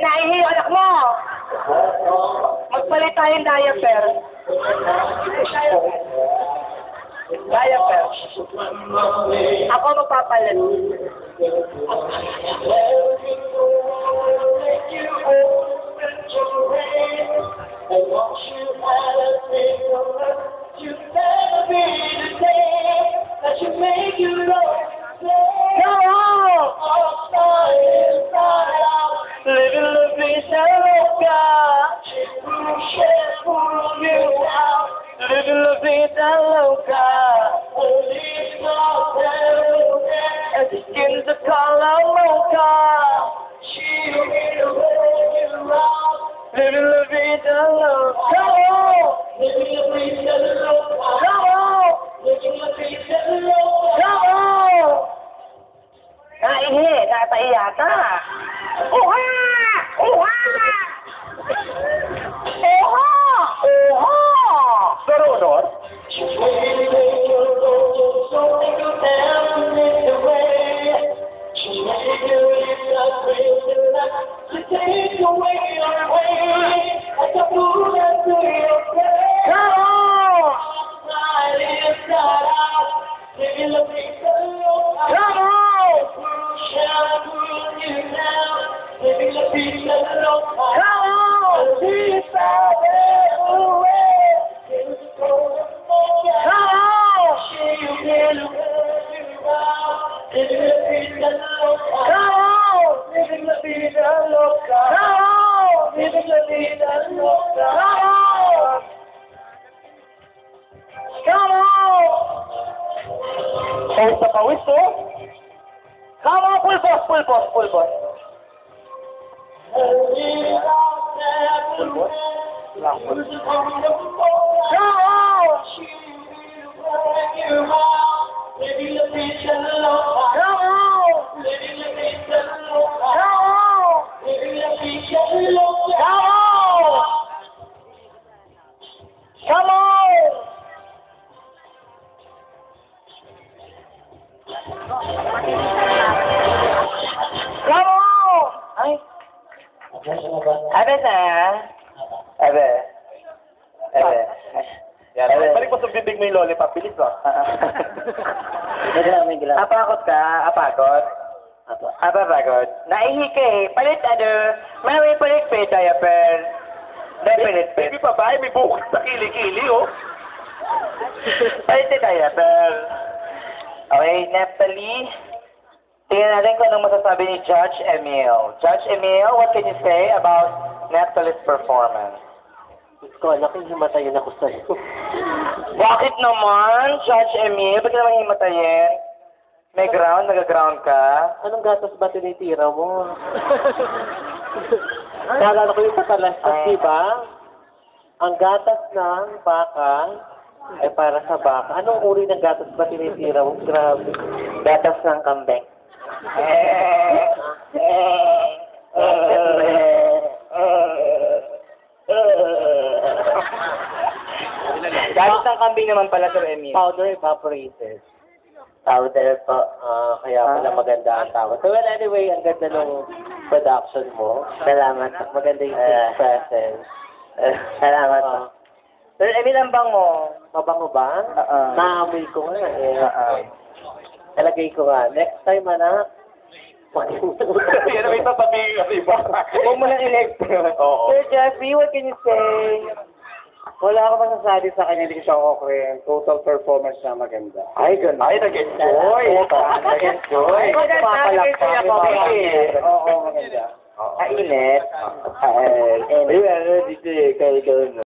Naihi, anak mo! Magpalit tayong diaper. Diaper. Ako magpapalit. Living la vida loca, living la vida loca, and the skin's a color mocha. Living la vida loca, living la vida loca, living la vida loca. Naihi, natai yata. Uha! Uha! Uha! Uha! Sorunod? Pawis na pawis, oh. Come on, full boss, full boss, full boss. Full boss? Lang, full boss. Come on! Come on! Come on! Ay. Abe na. Abe. Abe. Yan. Balik mo sa bibig mo yung lollipop. Bilis ko. Apakot ka? Apakot? Apakot? Naihi ka eh. Palit May palit pa yung diaper. Palit pa. Baby pa ba? May bukas sa kili-kili, oh. Palit yung diaper. Okay, Nepali. Tingnan natin kung anong masasabi ni Judge Emil. Judge Emil, what can you say about Neptali's performance? Ko, laking himatayin ako sa'yo. Bakit naman, Judge Emil? Bakit naman himatayin? May ground? Nag-ground ka? Anong gatas ba tinitira mo? Naalala ko yung patalastas, di ba? Ang gatas ng baka ay para sa baka. Anong uri ng gatas ba tinitira mo? Grabe. Gatas ng kambing. Gatas ng kambing naman pala, Sir Emil. Powder evaporated. Powder po. Kaya pala maganda ang tawag. So well, anyway, ang ganda nung production mo. Salamat. Maganda yung stage presence. Salamat. Pero Emil, ang bango. Mabango ba? Naamoy ko nga eh. Talagay ko nga. Next time, anak. Yan ang may sasabihin kasi iba. Huwag mo lang electro. Oo. Sir Jeffrey, what can you say? Wala akong masasabi sa kanya, hindi ko siya okay. Total performance na maganda. Ay, ganun. Ay, nag-enjoy. Nag-enjoy. Papalakpak. Oo, maganda. Kainit. Ay, ano, dito eh. Kaya